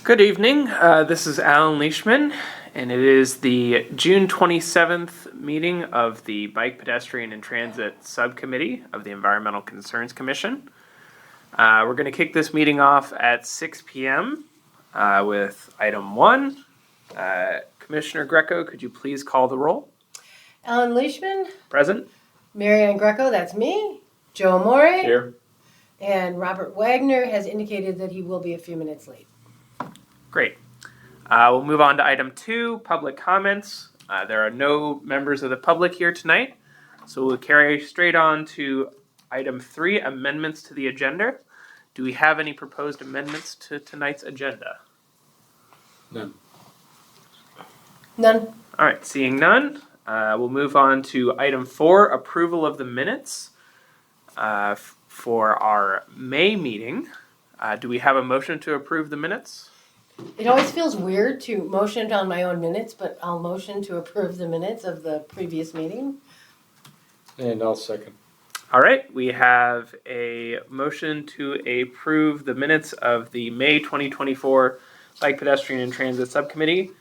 Good evening. This is Alan Leishman, and it is the June 27th meeting of the Bike, Pedestrian, and Transit Subcommittee of the Environmental Concerns Commission. We're going to kick this meeting off at 6 p.m. With item 1. Commissioner Greco, could you please call the roll? Alan Leishman. Present. Marianne Greco, that's me. Joe Amore. Here. And Robert Wagner has indicated that he will be a few minutes late. Great. We'll move on to item 2, public comments. There are no members of the public here tonight, so we'll carry straight on to item 3, amendments to the agenda. Do we have any proposed amendments to tonight's agenda? None. None. All right, seeing none, we'll move on to item 4, approval of the minutes for our May meeting. Do we have a motion to approve the minutes? It always feels weird to motion on my own minutes, but I'll motion to approve the minutes of the previous meeting. And I'll second. All right, we have a motion to approve the minutes of the May 2024 Bike, Pedestrian, and Transit Subcommittee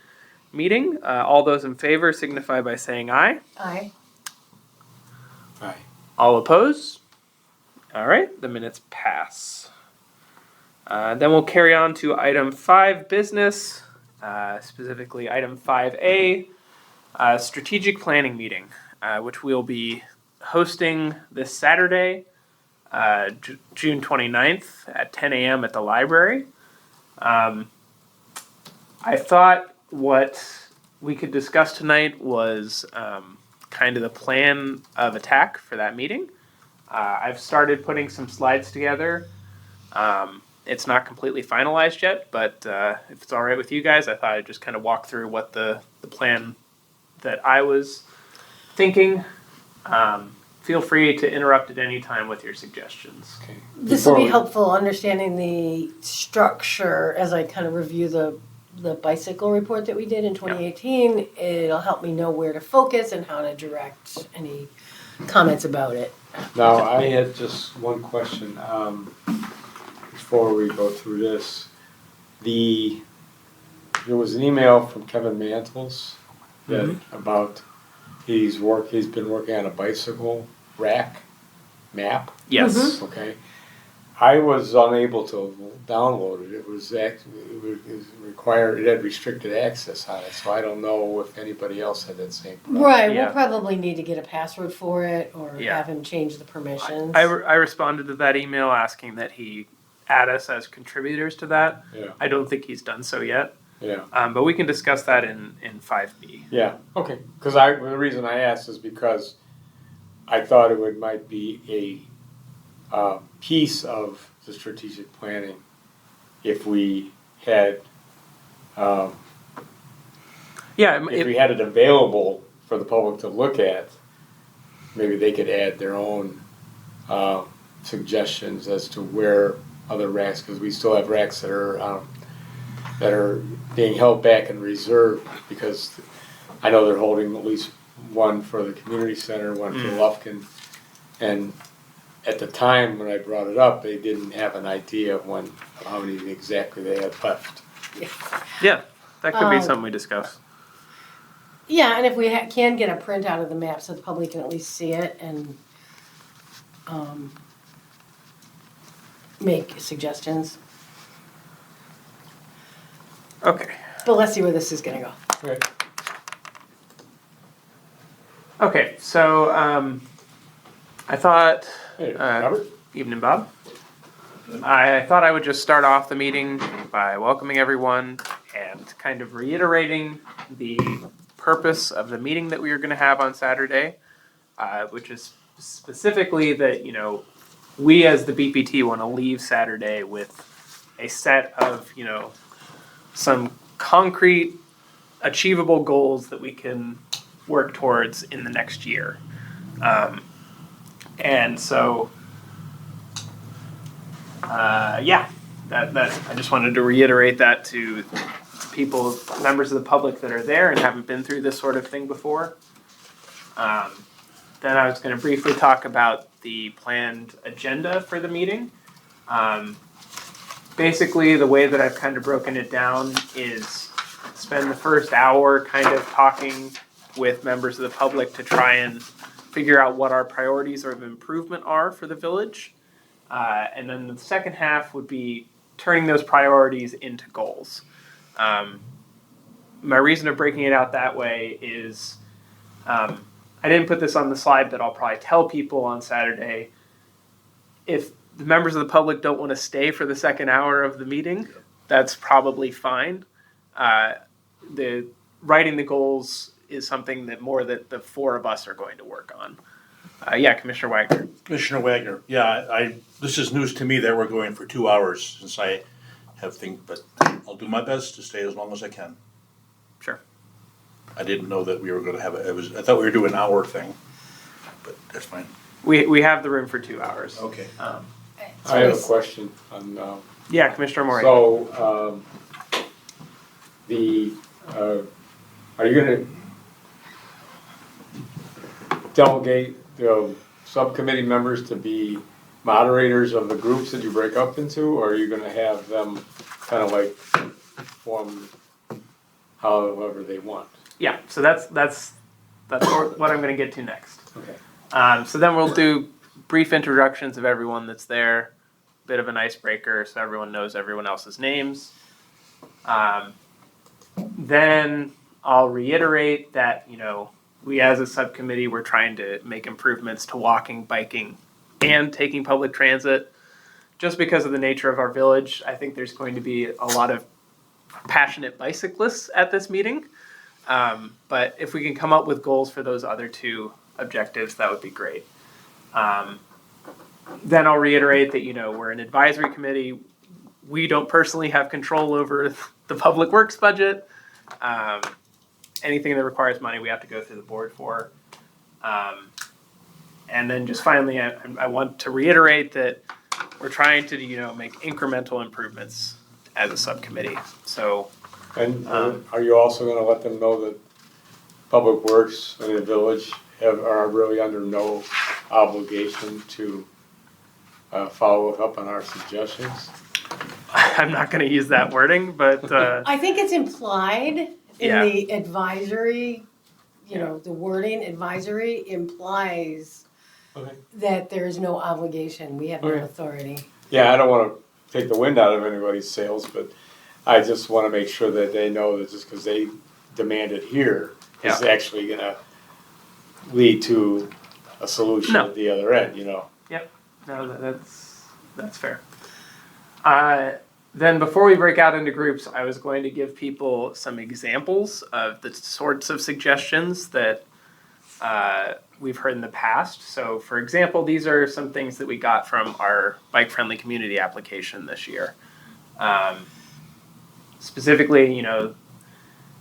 meeting. All those in favor signify by saying aye. Aye. Aye. All opposed? All right, the minutes pass. Then we'll carry on to item 5, business, specifically item 5A, strategic planning meeting, which we'll be hosting this Saturday, June 29th at 10 a.m. at the library. I thought what we could discuss tonight was kind of the plan of attack for that meeting. I've started putting some slides together. It's not completely finalized yet, but if it's all right with you guys, I thought I'd just kind of walk through what the plan that I was thinking. Feel free to interrupt at any time with your suggestions. Okay. This will be helpful understanding the structure as I kind of review the bicycle report that we did in 2018. Yep. It'll help me know where to focus and how to direct any comments about it. Now, I had just one question before we go through this. There was an email from Kevin Mantles that about he's been working on a bicycle rack map. Yes. Mm-hmm. Okay. I was unable to download it. It was required. It had restricted access on it, so I don't know if anybody else had that same problem. Right. Yeah. We'll probably need to get a password for it or have him change the permissions. I responded to that email asking that he add us as contributors to that. Yeah. I don't think he's done so yet. Yeah. But we can discuss that in 5B. Yeah. Okay. Because the reason I asked is because I thought it might be a piece of the strategic planning if we had if we had it available for the public to look at. Maybe they could add their own suggestions as to where other racks, because we still have racks that are being held back in reserve, because I know they're holding at least one for the community center, one for Lufkin, and at the time when I brought it up, they didn't have an idea of how many exactly they had left. Yeah, that could be something we discuss. Yeah, and if we can get a printout of the map so the public can at least see it and make suggestions. Okay. But let's see where this is going to go. Right. Okay, so I thought... Hey, Robert? Evening, Bob. I thought I would just start off the meeting by welcoming everyone and kind of reiterating the purpose of the meeting that we are going to have on Saturday, which is specifically that, we as the BPT want to leave Saturday with a set of, some concrete, achievable goals that we can work towards in the next year. And so, that I just wanted to reiterate that to people, members of the public that are there and haven't been through this sort of thing before. Then I was going to briefly talk about the planned agenda for the meeting. basically the way that I've kind of broken it down is spend the first hour kind of talking with members of the public to try and figure out what our priorities of improvement are for the village. And then the second half would be turning those priorities into goals. My reason of breaking it out that way is I didn't put this on the slide, but I'll probably tell people on Saturday, if the members of the public don't want to stay for the second hour of the meeting, that's probably fine. The writing the goals is something that more that the four of us are going to work on. Yeah, Commissioner Wagner. Commissioner Wagner, yeah, this is news to me that we're going for 2 hours since I have things, but I'll do my best to stay as long as I can. Sure. I didn't know that we were gonna have I thought we were doing an hour thing, but that's fine. We have the room for 2 hours. Okay. I have a question on, Yeah, Commissioner Maury. so, are you gonna delegate the subcommittee members to be moderators of the groups that you break up into, or are you gonna have them kind of like form however they want? Yeah, so that's what I'm going to get to next. Okay. So then we'll do brief introductions of everyone that's there, bit of an icebreaker so everyone knows everyone else's names. Then I'll reiterate that, we as a subcommittee, we're trying to make improvements to walking, biking, and taking public transit. Just because of the nature of our village, I think there's going to be a lot of passionate bicyclists at this meeting. But if we can come up with goals for those other two objectives, that would be great. Then I'll reiterate that, we're an advisory committee. We don't personally have control over the public works budget. Anything that requires money, we have to go through the board for. And then just finally, I want to reiterate that we're trying to, make incremental improvements as a subcommittee. So, And are you also gonna let them know that Public Works and the village are really under no obligation to follow up on our suggestions? I'm not going to use that wording, but I think it's implied in Yeah. the advisory, the wording advisory implies Okay. that there is no obligation. We have no Okay. authority. Yeah, I don't wanna take the wind out of anybody's sails, but I just wanna make sure that they know that just because they demand it here is actually gonna lead to a solution No. at the other end, no, that's fair. Then before we break out into groups, I was going to give people some examples of the sorts of suggestions that we've heard in the past. So for example, these are some things that we got from our bike-friendly community application this year. Specifically,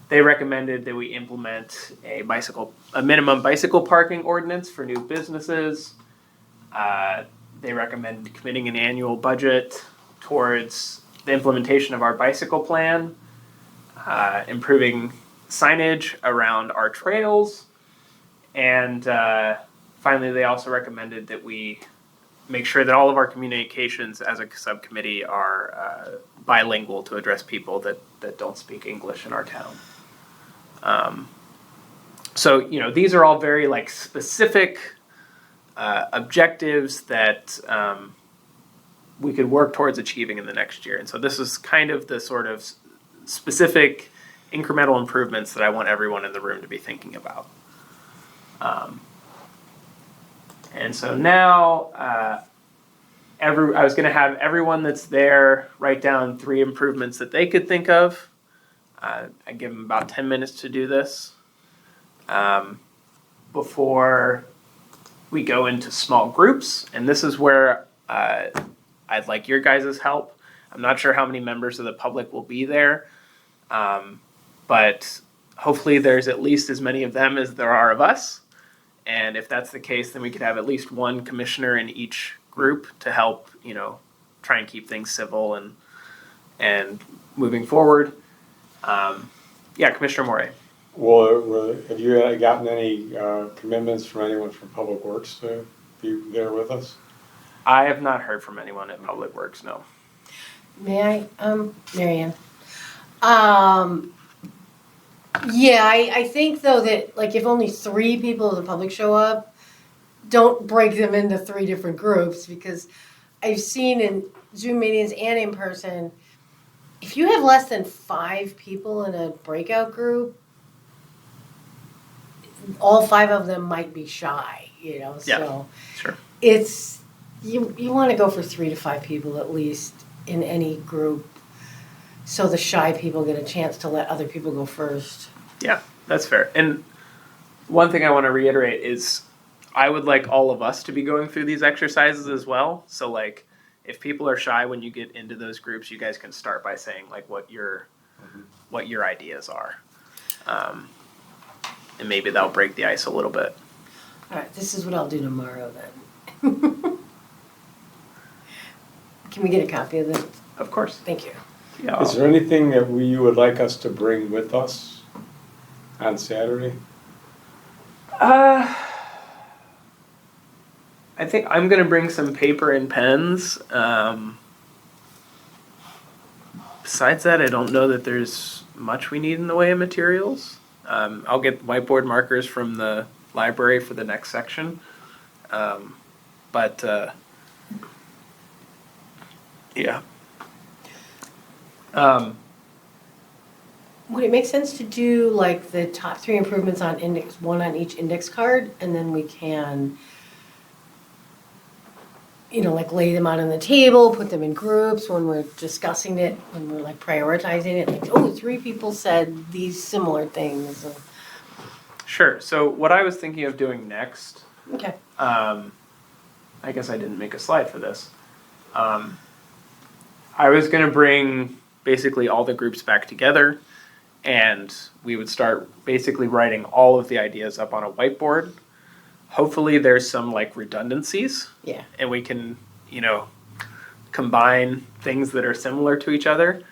they recommended that we implement a minimum bicycle parking ordinance for new businesses. They recommend committing an annual budget towards the implementation of our bicycle plan, improving signage around our trails, and finally, they also recommended that we make sure that all of our communications as a subcommittee are bilingual to address people that don't speak English in our town. So, these are all very specific objectives that we could work towards achieving in the next year. And so this is kind of the sort of specific incremental improvements that I want everyone in the room to be thinking about. And so now I was going to have everyone that's there write down 3 improvements that they could think of. I give them about 10 minutes to do this before we go into small groups. And this is where I'd like your guys' help. I'm not sure how many members of the public will be there, but hopefully there's at least as many of them as there are of us. And if that's the case, then we could have at least one commissioner in each group to help, try and keep things civil and moving forward. Yeah, Commissioner Morey. Well, have you gotten any commitments from anyone from Public Works to be there with us? I have not heard from anyone at Public Works, no. May I, Marianne? Yeah, I think though that, like, if only 3 people of the public show up, don't break them into 3 different groups, because I've seen in Zoom meetings and in person, if you have less than 5 people in a breakout group, all 5 of them might be shy, you know, Yeah. so. Sure. It's, you wanna go for 3 to 5 people at least in any group, so the shy people get a chance to let other people go first. Yeah, that's fair. And one thing I want to reiterate is I would like all of us to be going through these exercises as well. So like if people are shy when you get into those groups, you guys can start by saying like what your ideas are. And maybe that'll break the ice a little bit. All right, this is what I'll do tomorrow then. Can we get a copy of this? Of course. Thank you. Yeah. Is there anything that you would like us to bring with us on Saturday? I think I'm gonna bring some paper and pens. Besides that, I don't know that there's much we need in the way of materials. I'll get whiteboard markers from the library for the next section. Yeah. Would it make sense to do like the top 3 improvements on index, 1 on each index card, and then we can, you know, like lay them out on the table, put them in groups when we're discussing it, when we're like prioritizing it, like, oh, 3 people said these similar things. Sure. So what I was thinking of doing next, Okay. I guess I didn't make a slide for this. I was going to bring basically all the groups back together, and we would start basically writing all of the ideas up on a whiteboard. Hopefully there's some like redundancies. Yeah. And we can, you know, combine things that are similar to each other.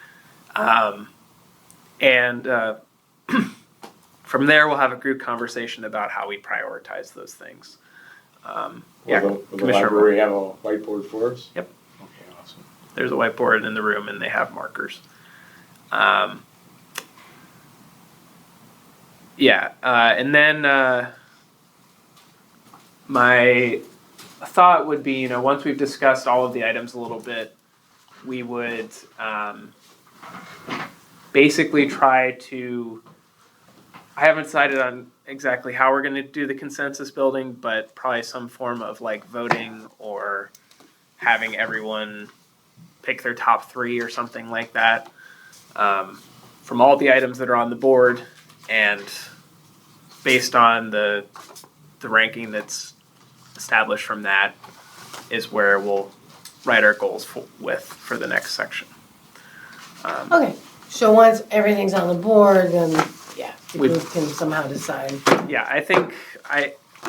And from there, we'll have a group conversation about how we prioritize those things. Will the Commissioner library have a whiteboard for us? Yep. Okay, awesome. There's a whiteboard in the room, and they have markers. And then my thought would be, you know, once we've discussed all of the items a little bit, we would basically try to. I haven't decided on exactly how we're going to do the consensus building, but probably some form of like voting or having everyone pick their top 3 or something like that from all the items that are on the board, and based on the ranking that's established from that is where we'll write our goals for the next section. Okay. So once everything's on the board, then yeah, the We've- group can somehow decide. Yeah, I think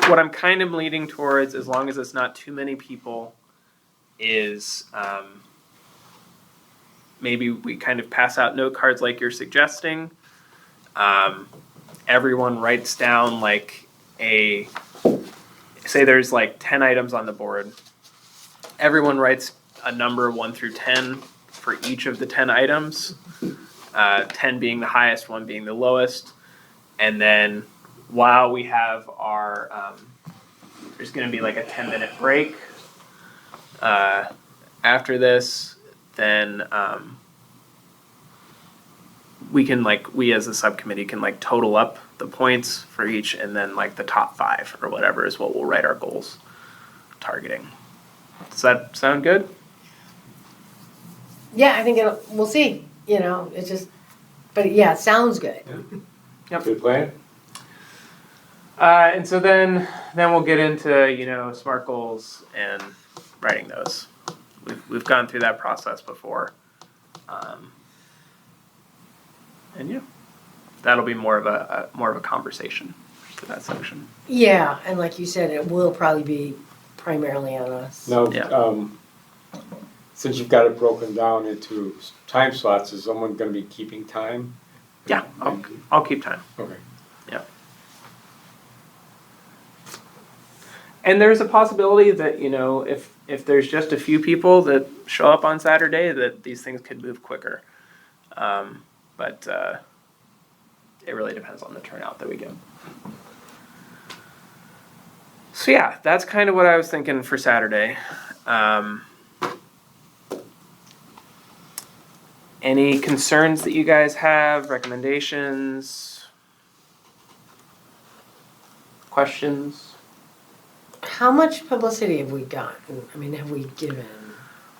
what I'm kind of leaning towards, as long as it's not too many people, is maybe we kind of pass out note cards like you're suggesting. Everyone writes down like say there's like 10 items on the board. Everyone writes a number 1 through 10 for each of the 10 items. 10 being the highest, 1 being the lowest. And then while we have our, there's going to be like a 10-minute break after this, then we as a subcommittee can like total up the points for each, and then like the top 5 or whatever is what we'll write our goals targeting. Does that sound good? Yeah, I think we'll see. You know, it's just, but yeah, it sounds good. Yep. Good plan? And so then we'll get into, you know, SMART goals and writing those. We've gone through that process before. And yeah, that'll be more of a conversation for that section. Yeah, and like you said, it will probably be primarily on us. Now, Yeah. Since you've got it broken down into time slots, is someone gonna be keeping time? Yeah, I'll keep time. Okay. Yeah. And there's a possibility that, you know, if there's just a few people that show up on Saturday, that these things could move quicker. But it really depends on the turnout that we get. So yeah, that's kind of what I was thinking for Saturday. Any concerns that you guys have, recommendations, questions? How much publicity have we gotten? I mean, have we given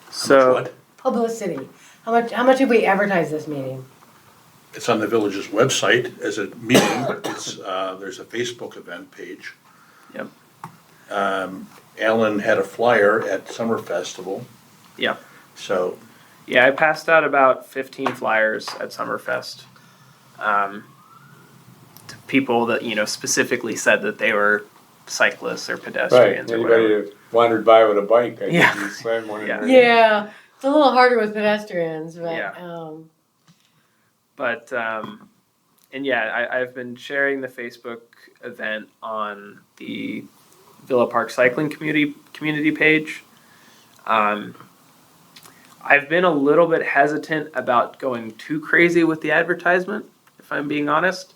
So What? publicity? How much have we advertised this meeting? It's on the village's website as a meeting. It's, there's a Facebook event page. Yep. Alan had a flyer at Summer Festival. Yep. So, Yeah, I passed out about 15 flyers at Summerfest to people that, specifically said that they were cyclists or Right, pedestrians or whatever. anybody that wandered by with a bike, I Yeah. think you slammed one in Yeah. there. Yeah, it's a little harder with pedestrians, but Yeah. But, and yeah, I've been sharing the Facebook event on the Villa Park Cycling community page. I've been a little bit hesitant about going too crazy with the advertisement, if I'm being honest,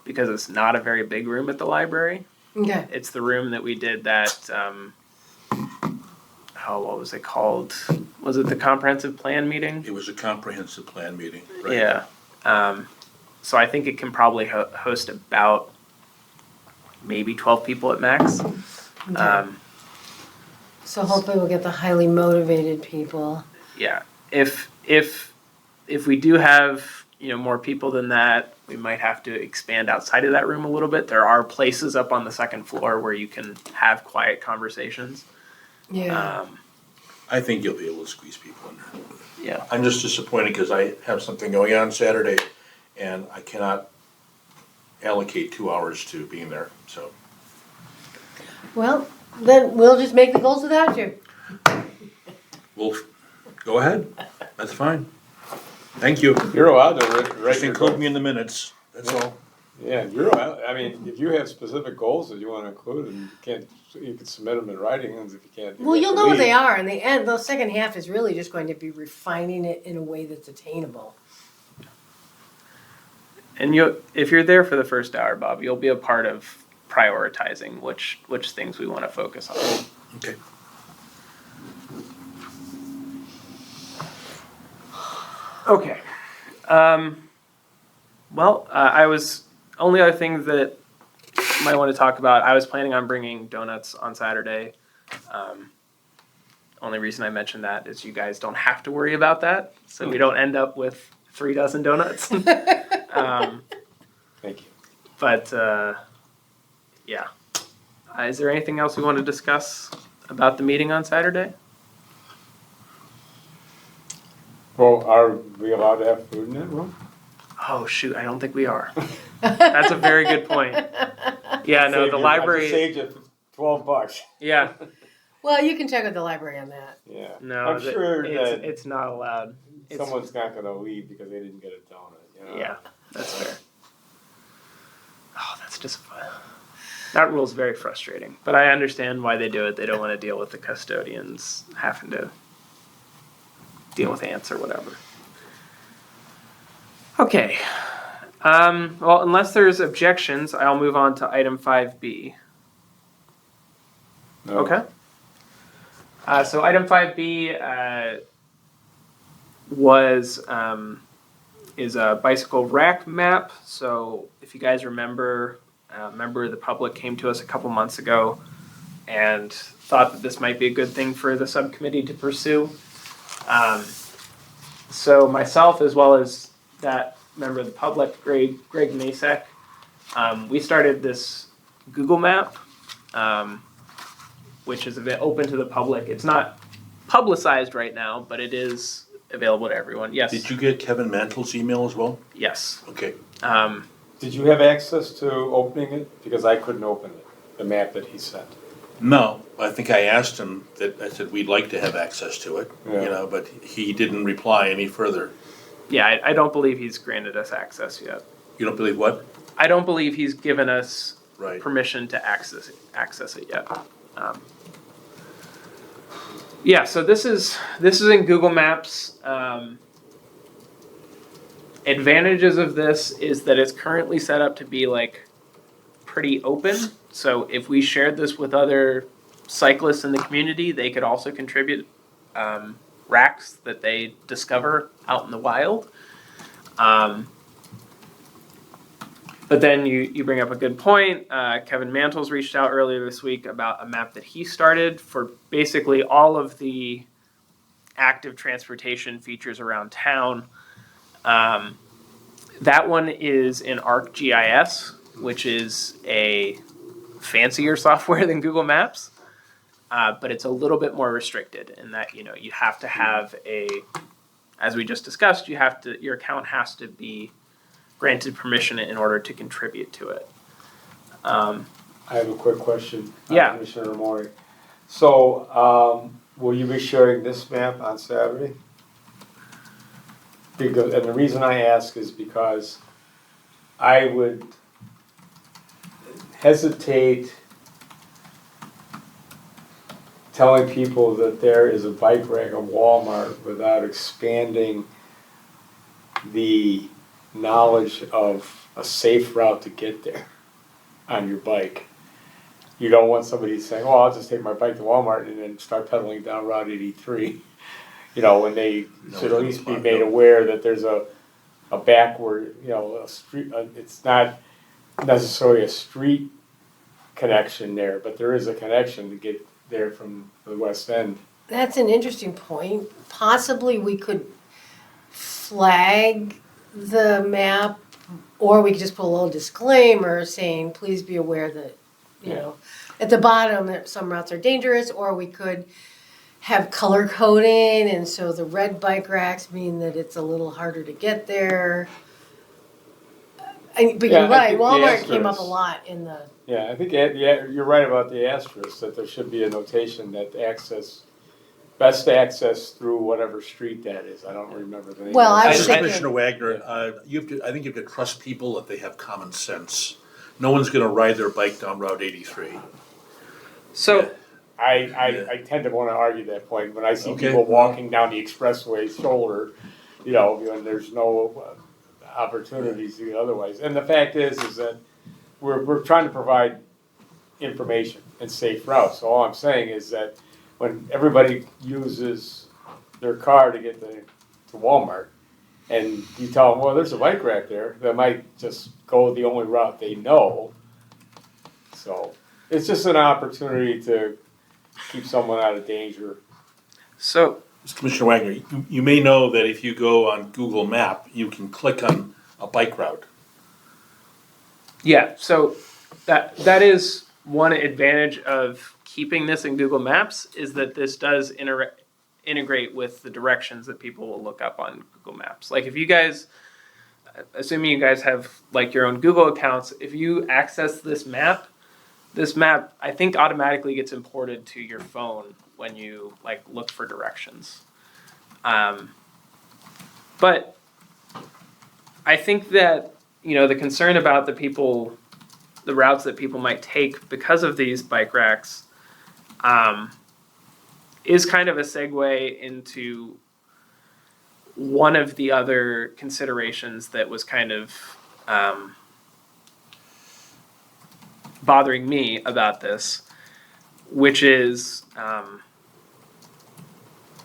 because it's not a very big room at the library. okay. It's the room that we did that, what was it called? Was it the comprehensive plan meeting? it was a comprehensive plan meeting, right? Yeah. So I think it can probably host about maybe 12 people at max. Okay. So hopefully we'll get the highly motivated people. Yeah. If we do have, more people than that, we might have to expand outside of that room a little bit. There are places up on the second floor where you can have quiet conversations. Yeah. I think you'll be able to squeeze people in there. Yeah. I'm just disappointed because I have something going on Saturday and I cannot allocate 2 hours to being there, so. Well, then we'll just make the goals without you. We'll, go ahead, that's fine. Thank you. You're allowed to write Just your include goals. me in the minutes, that's all. Yeah, you're allowed, I mean, if you have specific goals that you wanna include, and you can submit them in writing, and if you can't. Well, you'll know what they are in the end. The second half is really just going to be refining it in a way that's attainable. And if you're there for the first hour, Bob, you'll be a part of prioritizing which things we want to focus on. Okay. Okay. I was only other things that you might want to talk about. I was planning on bringing donuts on Saturday. Only reason I mentioned that is you guys don't have to worry about that, so we don't end up with 3 dozen donuts. Thank you. But yeah, is there anything else we want to discuss about the meeting on Saturday? Well, are we allowed to have food in that room? Oh shoot, I don't think we are. That's a very good point. Yeah, no, the I library. just saved you $12. Yeah, Well, you can check with the library on that. Yeah. no, I'm sure that it's not allowed. It's- someone's not gonna leave because they didn't get a donut, Yeah, that's fair. Oh, that's disappointing. That rule's very frustrating, but I understand why they do it. They don't want to deal with the custodians having to deal with ants or whatever. Okay. Well, unless there's objections, I'll move on to item 5B. No. Okay. So item 5B is a bicycle rack map. So if you guys remember, a member of the public came to us a couple months ago and thought that this might be a good thing for the subcommittee to pursue. So myself, as well as that member of the public, Greg Masek, we started this Google map, which is a bit open to the public. It's not publicized right now, but it is available to everyone. Yes. Did you get Kevin Mantle's email as well? Yes. Okay. Did you have access to opening it? Because I couldn't open it, the map that he sent. No, I think I asked him that, I said, we'd like to have access to it, Yeah. but he didn't reply any further. Yeah, I don't believe he's granted us access yet. You don't believe what? I don't believe he's given us Right. permission to access it yet. Yeah, so this is in Google Maps. Advantages of this is that it's currently set up to be like pretty open. So if we shared this with other cyclists in the community, they could also contribute racks that they discover out in the wild. But then you bring up a good point. Kevin Mantles reached out earlier this week about a map that he started for basically all of the active transportation features around town. That one is in ArcGIS, which is a fancier software than Google Maps, but it's a little bit more restricted in that you have to have as we just discussed, your account has to be granted permission in order to contribute to it. I have a quick question. Yeah. Commissioner Mori. So, will you be sharing this map on Saturday? And the reason I ask is because I would hesitate telling people that there is a bike rack at Walmart without expanding the knowledge of a safe route to get there on your bike. You don't want somebody saying, "Oh, I'll just take my bike to Walmart and then start pedaling down Route 83." When they should at least be made aware that there's a backward, a street. It's not necessarily a street connection there, but there is a connection to get there from the west end. That's an interesting point. Possibly we could flag the map, or we could just put a little disclaimer saying, please be aware that, at the bottom that some routes are dangerous, or we could have color coding, and so the red bike racks mean that it's a little harder to get there. But you're right, Walmart came up a lot in the... Yeah, I think you're right about the asterisk, that there should be a notation that best access through whatever street that is. I don't remember the name. Well, I was Just thinking... Commissioner Wagner, I think you have to trust people that they have common sense. No one's gonna ride their bike down Route 83. So I tend to want to argue that point when I see Okay. people walking down the expressway shoulder, and there's no opportunities to do otherwise. And the fact is that we're trying to provide information and safe routes. So all I'm saying is that when everybody uses their car to get to Walmart, and you tell them, well, there's a bike rack there, they might just go the only route they know. So it's just an opportunity to keep someone out of danger. So Commissioner Wagner, you may know that if you go on Google Map, you can click on a bike route. yeah, so that is one advantage of keeping this in Google Maps, is that this does integrate with the directions that people will look up on Google Maps. Like if you guys, assuming you guys have like your own Google accounts, if you access this map I think automatically gets imported to your phone when you like look for directions. But I think that the concern about the routes that people might take because of these bike racks is kind of a segue into one of the other considerations that was kind of bothering me about this, which is,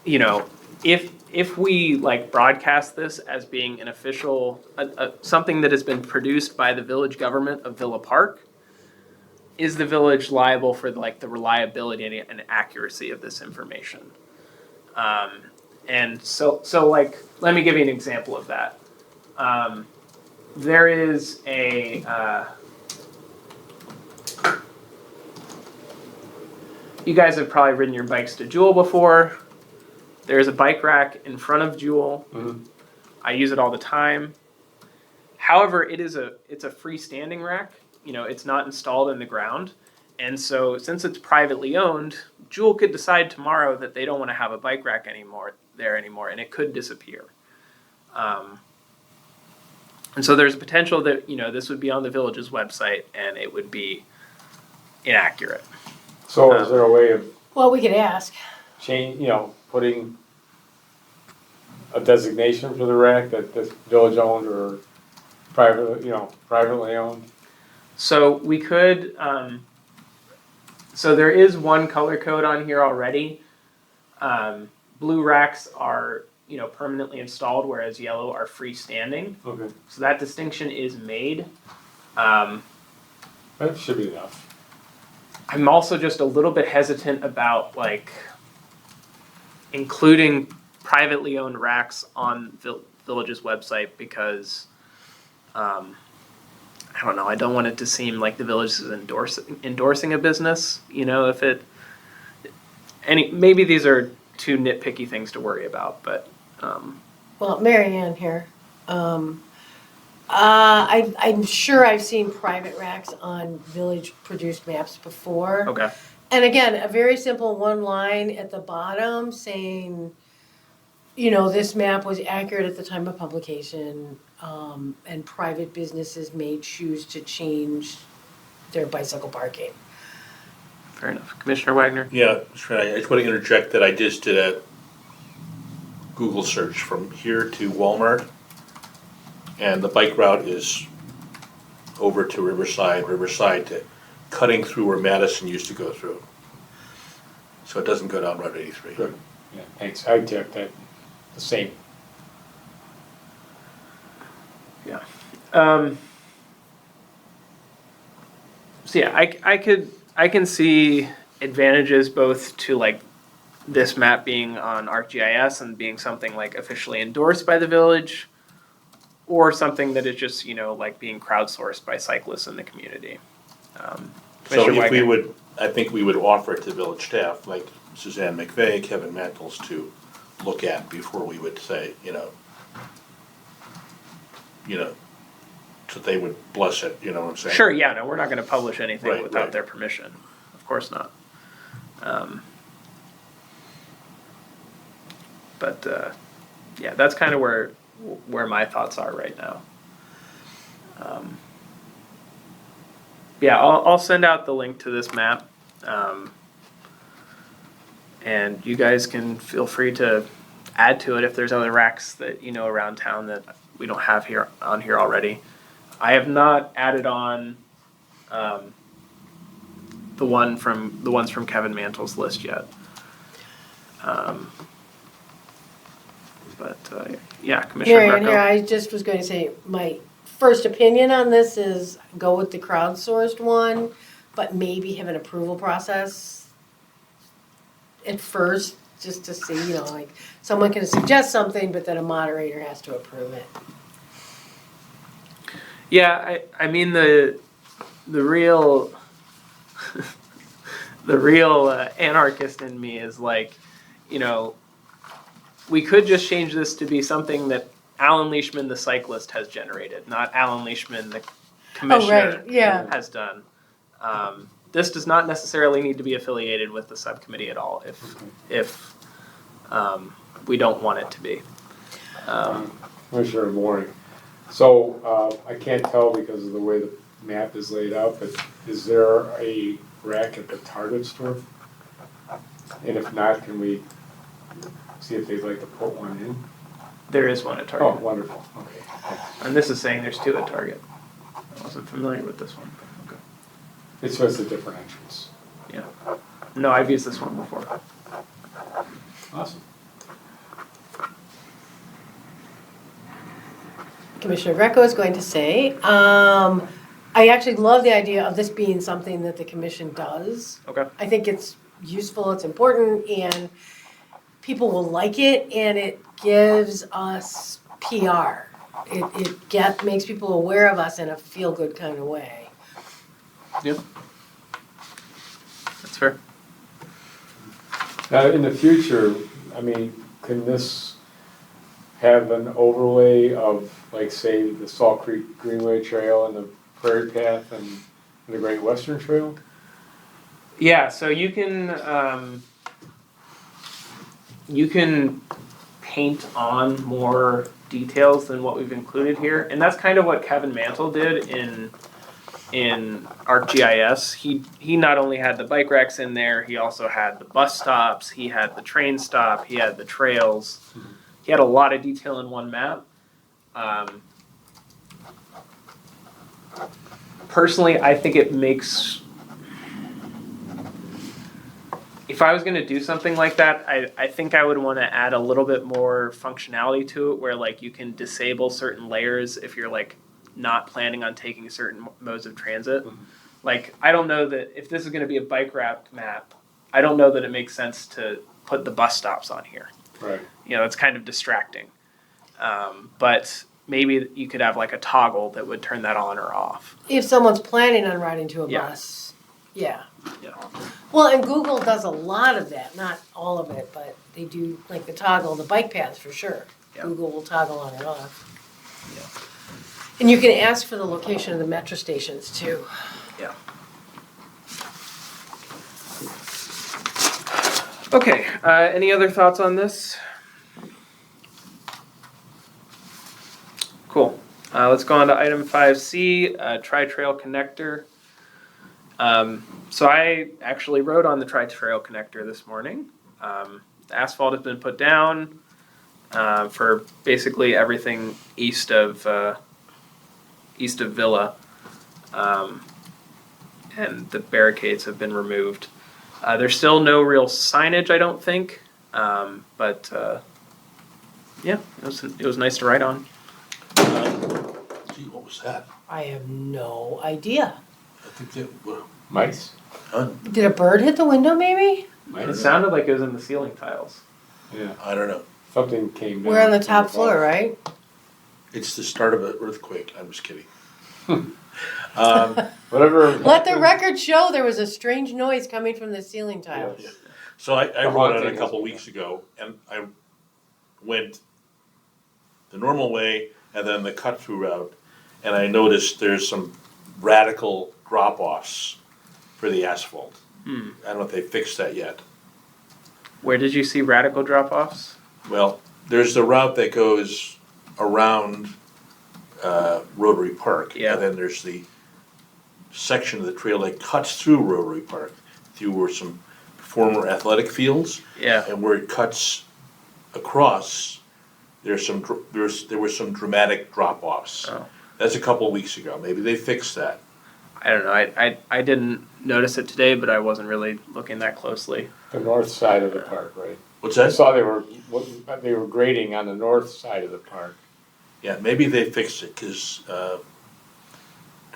if we like broadcast this as being an official, something that has been produced by the village government of Villa Park, is the village liable for like the reliability and accuracy of this information? And so like, let me give you an example of that. There is you guys have probably ridden your bikes to Jewel before. There's a bike rack in front of Jewel. Mm-hmm. I use it all the time. However, it's a freestanding rack. It's not installed in the ground. And so since it's privately owned, Jewel could decide tomorrow that they don't want to have a bike rack anymore, and it could disappear. And so there's a potential that, this would be on the village's website and it would be inaccurate. So is there a way of, Well, we could ask. change, putting a designation for the rack that this village owned or privately owned? So we could, so there is one color code on here already. Blue racks are, permanently installed, whereas yellow are freestanding. Okay. So that distinction is made. That should be enough. I'm also just a little bit hesitant about including privately owned racks on Village's website because I don't know. I don't want it to seem like the Village is endorsing a business. If maybe these are too nitpicky things to worry about, but. Well, Mary Ann here. I'm sure I've seen private racks on village-produced maps before. Okay. And again, a very simple one line at the bottom saying, this map was accurate at the time of publication, and private businesses may choose to change their bicycle parking. Fair enough. Commissioner Wagner? Yeah, that's right. I just want to interject that I just did a Google search from here to Walmart, and the bike route is over to Riverside to cutting through where Madison used to go through. So it doesn't go down Route 83. Good. Yeah, thanks. I took that the same. Yeah. So yeah, I can see advantages both to this map being on ArcGIS and being something officially endorsed by the village, or something that is just being crowdsourced by cyclists in the community. So Commissioner if we Wagner? would, I think we would offer it to village staff, like Suzanne McVeigh, Kevin Mantles, to look at before we would say, so they would bless it, you know what I'm saying? Sure. Yeah. No, we're not going to publish anything Right, without right. their permission. Of course not. But yeah, that's kind of where my thoughts are right now. Yeah, I'll send out the link to this map, and you guys can feel free to add to it if there's other racks that around town that we don't have here already. I have not added on the ones from Kevin Mantle's list yet. But yeah, Commissioner Mary Ann Greco. here, I just was going to say, my first opinion on this is go with the crowdsourced one, but maybe have an approval process at first, just to see, someone can suggest something, but then a moderator has to approve it. Yeah, I mean the real the real anarchist in me is we could just change this to be something that Alan Leishman, the cyclist, has generated, not Alan Leishman, the commissioner, has done. This does not necessarily need to be affiliated with the subcommittee at all if we don't want it to be. Commissioner Mooring. So I can't tell because of the way the map is laid out, but is there a rack at the Target store? And if not, can we see if they'd like to put one in? There is one at Oh, Target. wonderful. Okay. Thanks. And this is saying there's two at Target. I wasn't familiar with this one. Okay. It's just a different entrance. Yeah. No, I've used this one before. Awesome. Commissioner Greco is going to say, I actually love the idea of this being something that the commission does. Okay. I think it's useful, it's important, and people will like it, and it gives us PR. It makes people aware of us in a feel-good kind of way. Yeah. That's fair. Now, in the future, I mean, can this have an overlay of, like, say, the Salt Creek Greenway Trail and the Prairie Path and the Great Western Trail? Yeah, so you can paint on more details than what we've included here, and that's kind of what Kevin Mantle did in in ArcGIS, he not only had the bike racks in there, he also had the bus stops, he had the train stop, he had the trails. He had a lot of detail in one map. Personally, I think it makes. If I was going to do something like that, I think I would want to add a little bit more functionality to it, where like you can disable certain layers if you're like not planning on taking certain modes of transit. Like, I don't know that if this is going to be a bike route map, I don't know that it makes sense to put the bus stops on here. Right. You know, it's kind of distracting. But maybe you could have like a toggle that would turn that on or off. If someone's planning on riding to a Yeah. bus, yeah. Yeah. Well, and Google does a lot of that, not all of it, but they do like the toggle, the bike paths for sure. Yeah. Google will toggle on and off. Yeah. And you can ask for the location of the metro stations too. Yeah. Okay, any other thoughts on this? Cool. Let's go on to item 5C, Tri-Trail Connector. So I actually rode on the Tri-Trail Connector this morning. The asphalt has been put down for basically everything east of Villa, and the barricades have been removed. There's still no real signage, I don't think, but yeah, it was nice to ride on. Gee, what was that? I have no idea. I think that, Mice? Did a bird hit the window maybe? It sounded like it was in the ceiling tiles. Yeah. I don't know. Something came down. We're on the from top above. floor, right? It's the start of an earthquake. I'm just kidding. Whatever. Let the record show there was a strange noise coming from the ceiling tiles. Yes. So I The rode it haunting a couple is- weeks ago, and I went the normal way and then the cut-through route, and I noticed there's some radical drop-offs for the asphalt. I don't know if they fixed that yet. Where did you see radical drop-offs? Well, there's the route that goes around Rotary Park, Yeah. and then there's the section of the trail that cuts through Rotary Park, through where some former athletic fields, Yeah. and where it cuts across, there were some dramatic drop-offs. Oh. That's a couple of weeks ago. Maybe they fixed that. I don't know. I didn't notice it today, but I wasn't really looking that closely. The north side of the park, right? What's I that? saw they were grading on the north side of the park. Yeah, maybe they fixed it because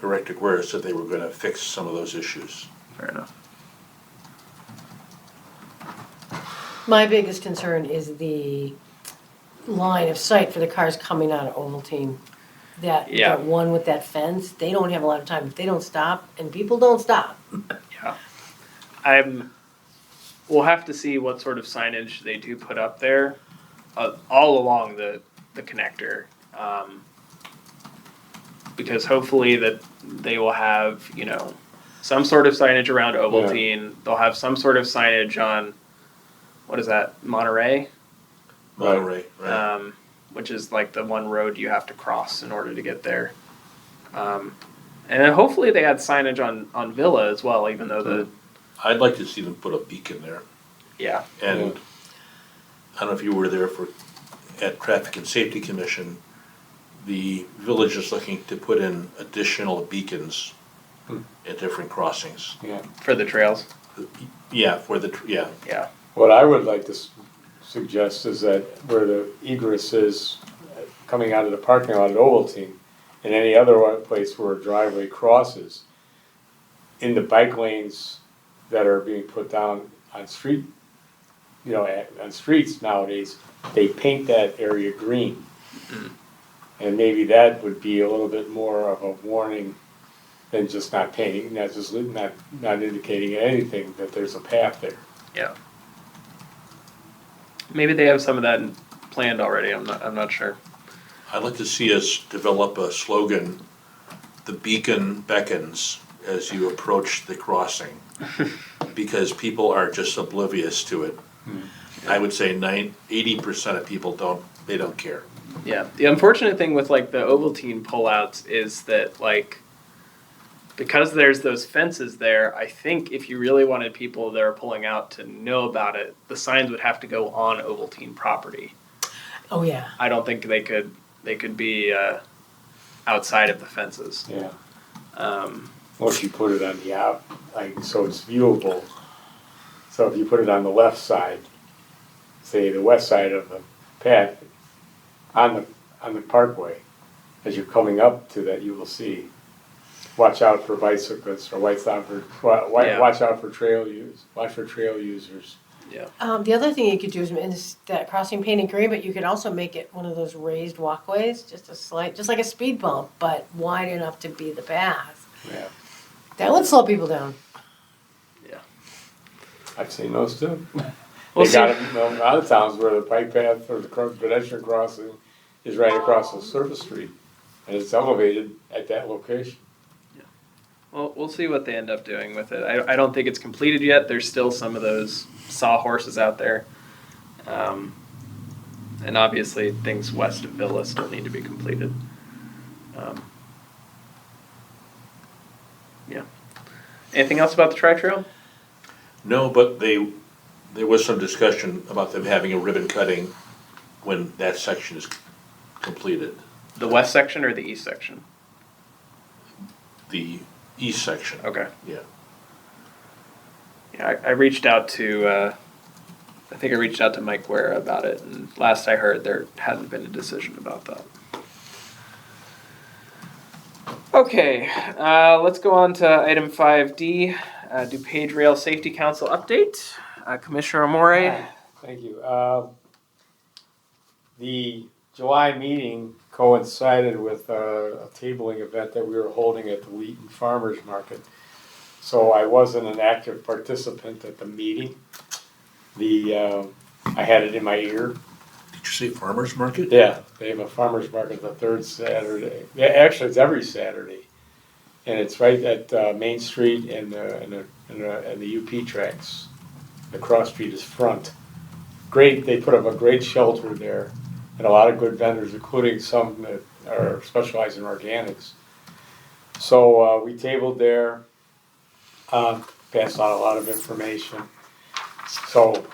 Director Guerra said they were going to fix some of those issues. Fair enough. My biggest concern is the line of sight for the cars coming out of Ovaltine. Yeah. That one with that fence, they don't have a lot of time. If they don't stop, and people don't stop. Yeah. We'll have to see what sort of signage they do put up there, all along the connector, because hopefully that they will have, you know, some sort of signage around Ovaltine. They'll have some sort of signage on, what is that, Monterey? Monterey, right? Which is like the one road you have to cross in order to get there. And then hopefully they had signage on Villa as well, even though the, I'd like to see them put a beacon there. yeah. And I don't know if you were there at Traffic and Safety Commission, the village is looking to put in additional beacons at different crossings. Yeah. For the trails. Yeah, Yeah. What I would like to suggest is that where the egress is coming out of the parking lot at Ovaltine and any other place where a driveway crosses, in the bike lanes that are being put down on street, you know, on streets nowadays, they paint that area green. And maybe that would be a little bit more of a warning than just not painting, not indicating anything that there's a path there. Yeah. Maybe they have some of that planned already. I'm not sure. I'd like to see us develop a slogan, "The beacon beckons" as you approach the crossing, because people are just oblivious to it. I would say 80% of people don't care. Yeah. The unfortunate thing with like the Ovaltine pullouts is that like because there's those fences there, I think if you really wanted people that are pulling out to know about it, the signs would have to go on Ovaltine property. Oh, yeah. I don't think they could be outside of the fences. Yeah. Um, Once you put it on the out, like, so it's viewable. So if you put it on the left side, say the west side of the path, on the parkway, as you're coming up to that, you will see, watch out for bicyclists, or watch out for trail users. The other thing you could do is that crossing painted green, but you could also make it one of those raised walkways, just like a speed bump, but wide enough to be the path. Yeah, That would slow people down. I've seen those too. We'll They got it in a lot of towns where the bike path or the pedestrian crossing is right across the surface street, and it's elevated at that location. Well, we'll see what they end up doing with it. I don't think it's completed yet. There's still some of those sawhorses out there. And obviously things west of Villa still need to be completed. Yeah. Anything else about the tri-trail? No, but there was some discussion about them having a ribbon cutting when that section is completed. The west section or the east section? The east section. Okay. Yeah. Yeah, I reached out to, I think I reached out to Mike Guerra about it, and last I heard, there hadn't been a decision about that. Okay, let's go on to item 5D, DuPage Rail Safety Council update. Commissioner Amore. Thank you. The July meeting coincided with a tabling event that we were holding at the Wheaton Farmers Market. So I wasn't an active participant at the meeting. I had it in my ear. Did you say farmer's market? Yeah, they have a farmers market the third Saturday. Yeah, actually, it's every Saturday, and it's right at Main Street and the UP tracks. The cross street is front. Great, they put up a great shelter there, and a lot of good vendors, including some that are specialized in organics. So we tabled there, passed out a lot of information. So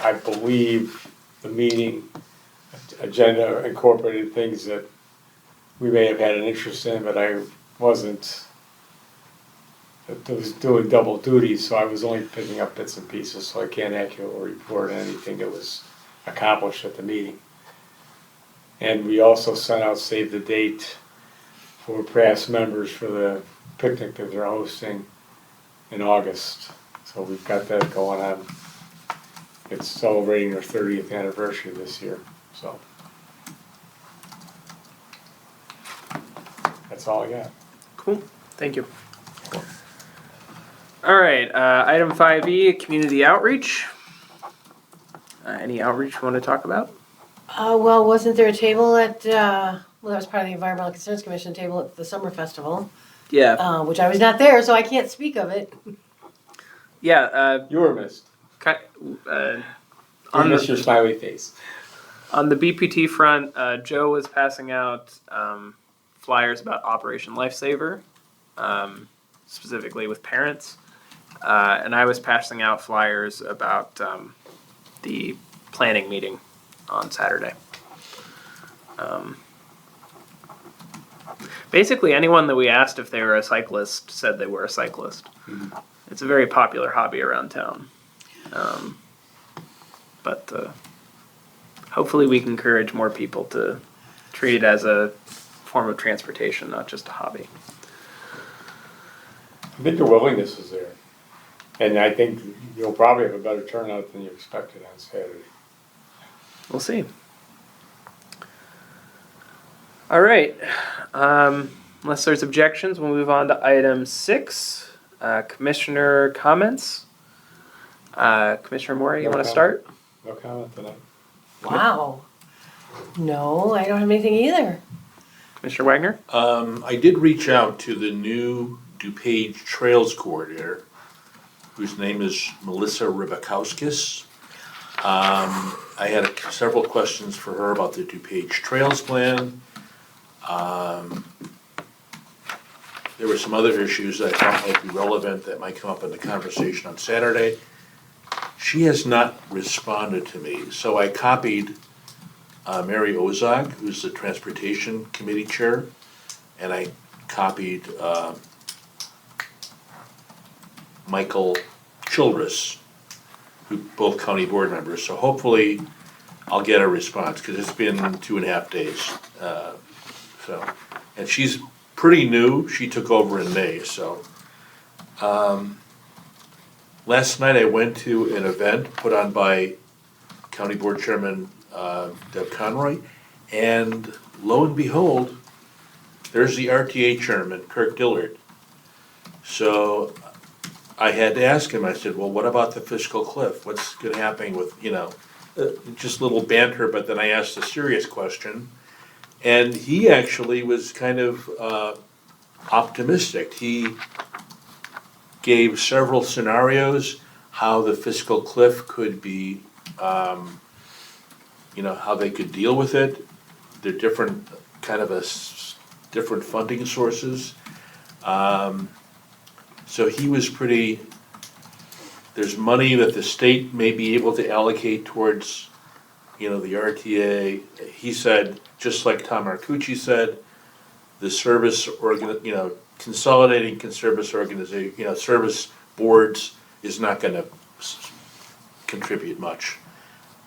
I believe the meeting agenda incorporated things that we may have had an interest in, but I wasn't. I was doing double duty, so I was only picking up bits and pieces, so I can't accurately report anything that was accomplished at the meeting. And we also sent out save the date for past members for the picnic that they're hosting in August. So we've got that going on. It's celebrating their 30th anniversary this year, so. That's all I got. Cool, thank you. All right, item 5E, community outreach. Any outreach you want to talk about? Well, wasn't there a table at, that was part of the Environmental Concerns Commission table at the Summer Festival, Yeah, which I was not there, so I can't speak of it. yeah. You were missed. You missed your smiley face. On the BPT front, Joe was passing out flyers about Operation Lifesaver, specifically with parents. And I was passing out flyers about the planning meeting on Saturday. Basically, anyone that we asked if they were a cyclist said they were a cyclist. Mm-hmm. It's a very popular hobby around town. But hopefully we can encourage more people to treat it as a form of transportation, not just a hobby. I think the willingness is there. And I think you'll probably have a better turnout than you expected on Saturday. We'll see. All right. Unless there's objections, we'll move on to item 6, commissioner comments. Commissioner Moore, you want to start? No comment tonight. Wow. No, I don't have anything either. Commissioner Wagner? I did reach out to the new DuPage Trails Coordinator, whose name is Melissa Rybakowskis. I had several questions for her about the DuPage Trails Plan. there were some other issues that I thought might be relevant that might come up in the conversation on Saturday. She has not responded to me, so I copied Mary Ozog, who's the Transportation Committee Chair, and I copied Michael Childress, who both county board members. So hopefully I'll get a response, because it's been 2.5 days. And she's pretty new. She took over in May, so. Last night I went to an event put on by County Board Chairman Deb Conroy, and lo and behold, there's the RTA Chairman, Kirk Dillard. So I had to ask him, I said, well, what about the fiscal cliff? What's gonna happen with, just a little banter, but then I asked a serious question. And he actually was kind of optimistic. He gave several scenarios how the fiscal cliff could be, how they could deal with it. They're different, different funding sources. So he was there's money that the state may be able to allocate towards, the RTA. He said, just like Tom Marcucci said, the consolidating service boards is not gonna contribute much.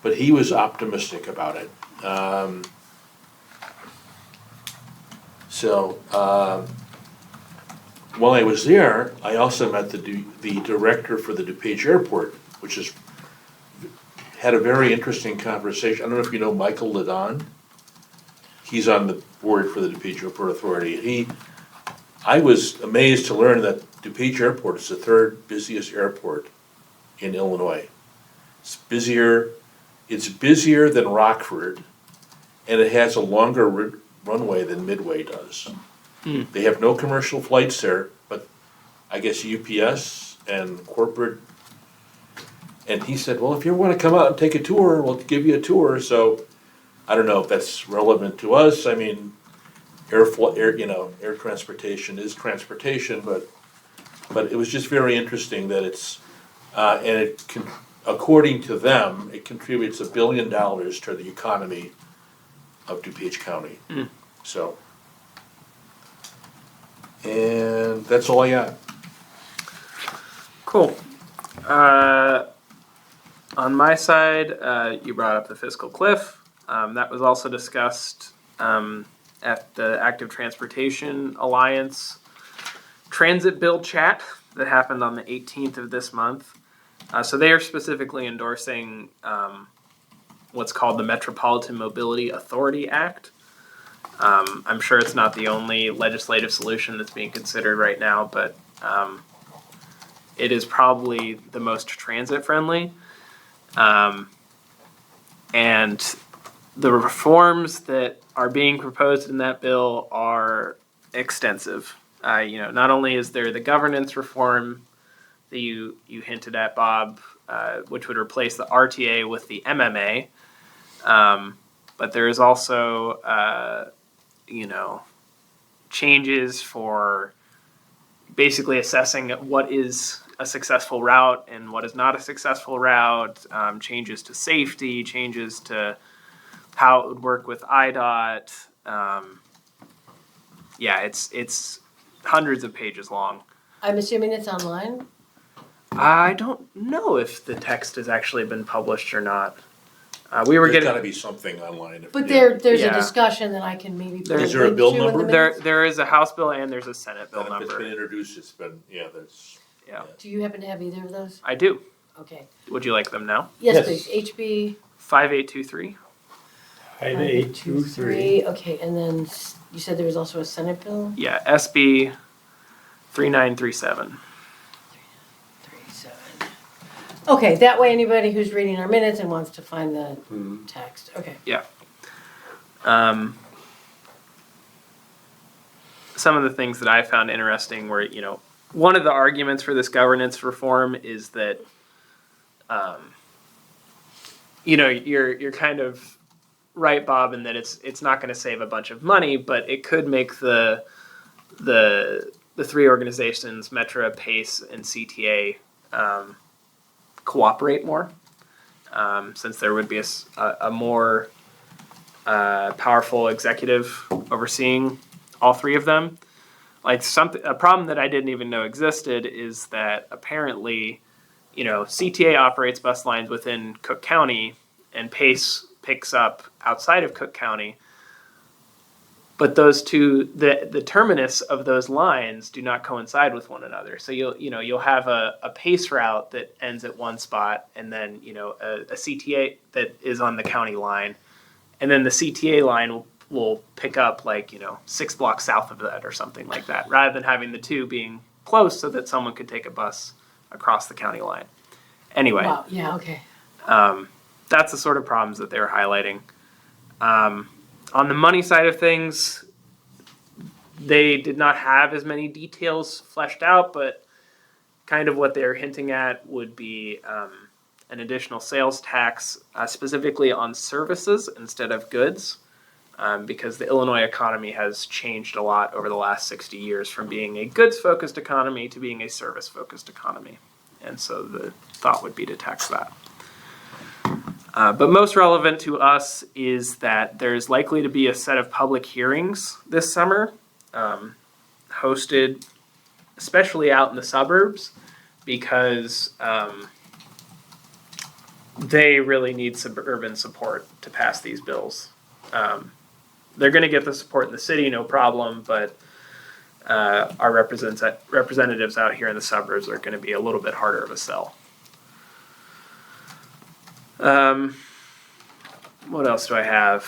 But he was optimistic about it. While I was there, I also met the director for the DuPage Airport, which had a very interesting conversation. I don't know if you know Michael Ladon. He's on the board for the DuPage Airport Authority. I was amazed to learn that DuPage Airport is the third busiest airport in Illinois. It's busier than Rockford, and it has a longer runway than Midway does. They have no commercial flights there, but I guess UPS and corporate. And he said, well, if you want to come out and take a tour, we'll give you a tour. So I don't know if that's relevant to us. I mean, air transportation is transportation, but it was just very interesting that it's, according to them, it contributes $1 billion to the economy of DuPage County. So, and that's all I got. Cool. On my side, you brought up the fiscal cliff. That was also discussed at the Active Transportation Alliance transit bill chat that happened on the 18th of this month. So they are specifically endorsing what's called the Metropolitan Mobility Authority Act. I'm sure it's not the only legislative solution that's being considered right now, but it is probably the most transit friendly. And the reforms that are being proposed in that bill are extensive. Not only is there the governance reform that you hinted at, Bob, which would replace the RTA with the MMA, but there is also changes for basically assessing what is a successful route and what is not a successful route, changes to safety, changes to how it would work with IDOT. It's hundreds of pages long. I'm assuming it's online? I don't know if the text has actually been published or not. There's gotta be something online. But there's a Yeah. discussion that I can maybe. Is put there a link bill to in the number? minutes. There is a House bill and there's a Senate bill If it's been number. introduced, it's been, that's. Yeah, Do you happen to have either of those? I do. Okay. Would you like them now? Yes, Yes. please. HB 5823. 5823. Okay, and then you said there was also a Senate bill? Yeah, SB 3937. 37. Okay, that way anybody who's reading our minutes and wants to find the text. Okay. Some of the things that I found interesting were, one of the arguments for this governance reform is that, you're kind of right, Bob, in that it's not going to save a bunch of money, but it could make the the three organizations, Metra, PACE, and CTA, cooperate more, since there would be a more powerful executive overseeing all three of them. Like a problem that I didn't even know existed is that apparently, CTA operates bus lines within Cook County, and PACE picks up outside of Cook County. But those two, the terminus of those lines do not coincide with one another. So you'll have a PACE route that ends at one spot, and then a CTA that is on the county line, and then the CTA line will pick up 6 blocks south of that or something like that, rather than having the two being close so that someone could take a bus across the county line. Anyway, Wow. Yeah. Okay. that's the sort of problems that they were highlighting. On the money side of things, they did not have as many details fleshed out, but kind of what they're hinting at would be an additional sales tax, specifically on services instead of goods. Because the Illinois economy has changed a lot over the last 60 years from being a goods-focused economy to being a service-focused economy. And so the thought would be to tax that. But most relevant to us is that there's likely to be a set of public hearings this summer, hosted especially out in the suburbs, because they really need suburban support to pass these bills. They're going to get the support in the city, no problem, but our representatives out here in the suburbs are going to be a little bit harder of a sell. What else do I have?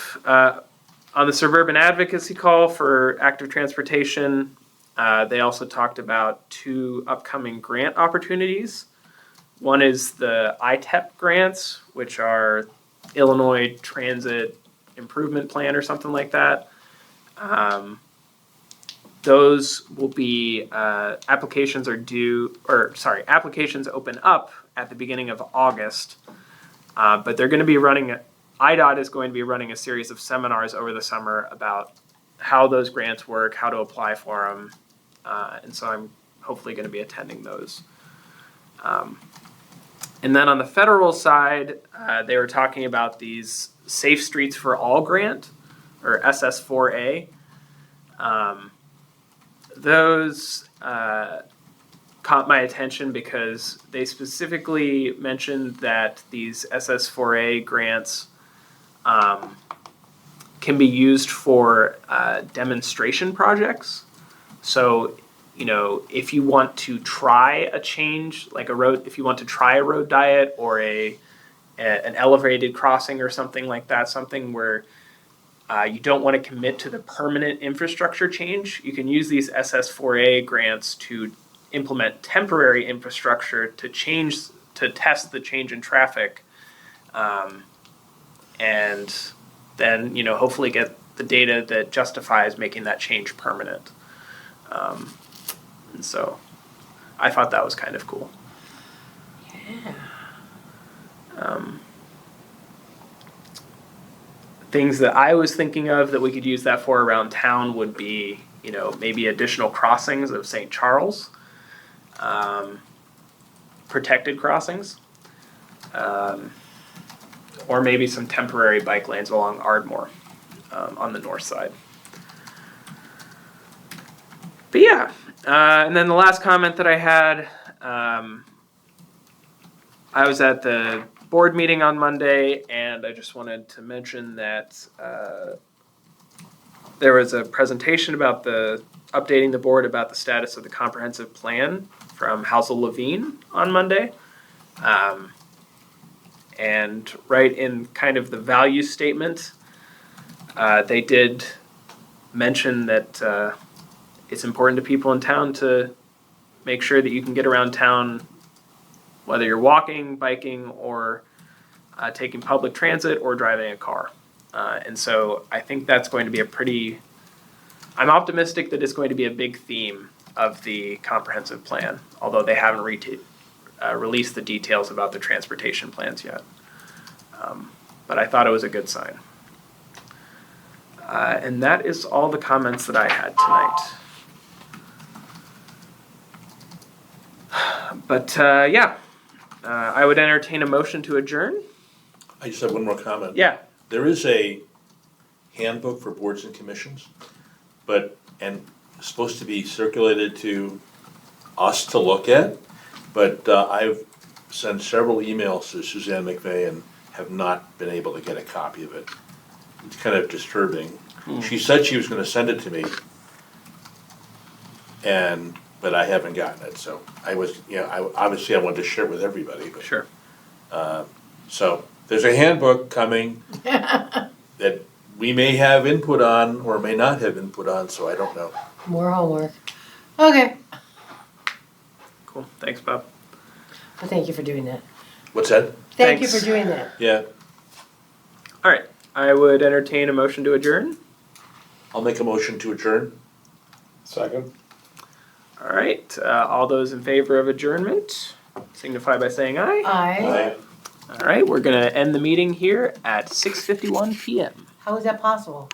On the suburban advocacy call for active transportation, they also talked about 2 upcoming grant opportunities. One is the ITEP grants, which are Illinois Transit Improvement Plan or something like that. Those will be applications open up at the beginning of August, but they're going to be running. IDOT is going to be running a series of seminars over the summer about how those grants work, how to apply for them, and so I'm hopefully going to be attending those. And then on the federal side, they were talking about these Safe Streets for All grant, or SS4A. Those caught my attention because they specifically mentioned that these SS4A grants can be used for demonstration projects. So, if you want to try a change, like if you want to try a road diet or an elevated crossing or something like that, something where you don't want to commit to the permanent infrastructure change, you can use these SS4A grants to implement temporary infrastructure to test the change in traffic, and then hopefully get the data that justifies making that change permanent. And so I thought that was kind of cool. Yeah. Things that I was thinking of that we could use that for around town would be, maybe additional crossings of St. Charles, protected crossings, or maybe some temporary bike lanes along Ardmore on the north side. But yeah, and then the last comment that I had, I was at the board meeting on Monday, and I just wanted to mention that there was a presentation about updating the board about the status of the comprehensive plan from Housel Levine on Monday. And right in kind of the value statement, they did mention that it's important to people in town to make sure that you can get around town, whether you're walking, biking, or taking public transit or driving a car. And so I think that's going to be I'm optimistic that it's going to be a big theme of the comprehensive plan, although they haven't released the details about the transportation plans yet. But I thought it was a good sign. And that is all the comments that I had tonight. But yeah, I would entertain a motion to adjourn. I just have one more comment. Yeah. There is a handbook for boards and commissions, and it's supposed to be circulated to us to look at, but I've sent several emails to Suzanne McVeigh and have not been able to get a copy of it. It's kind of disturbing. She said she was gonna send it to me, but I haven't gotten it, so obviously I wanted to share it with everybody, but. Sure. So, there's a handbook coming that we may have input on or may not have input on, so I don't know. More homework. Okay. Cool. Thanks, Bob. Well, thank you for doing that. What's that? Thank you Thanks. for doing that. Yeah, All right. I would entertain a motion to adjourn. I'll make a motion to adjourn. Second? All right. All those in favor of adjournment signify by saying aye. I. All right. We're going to end the meeting here at 6:51 p.m. How is that possible?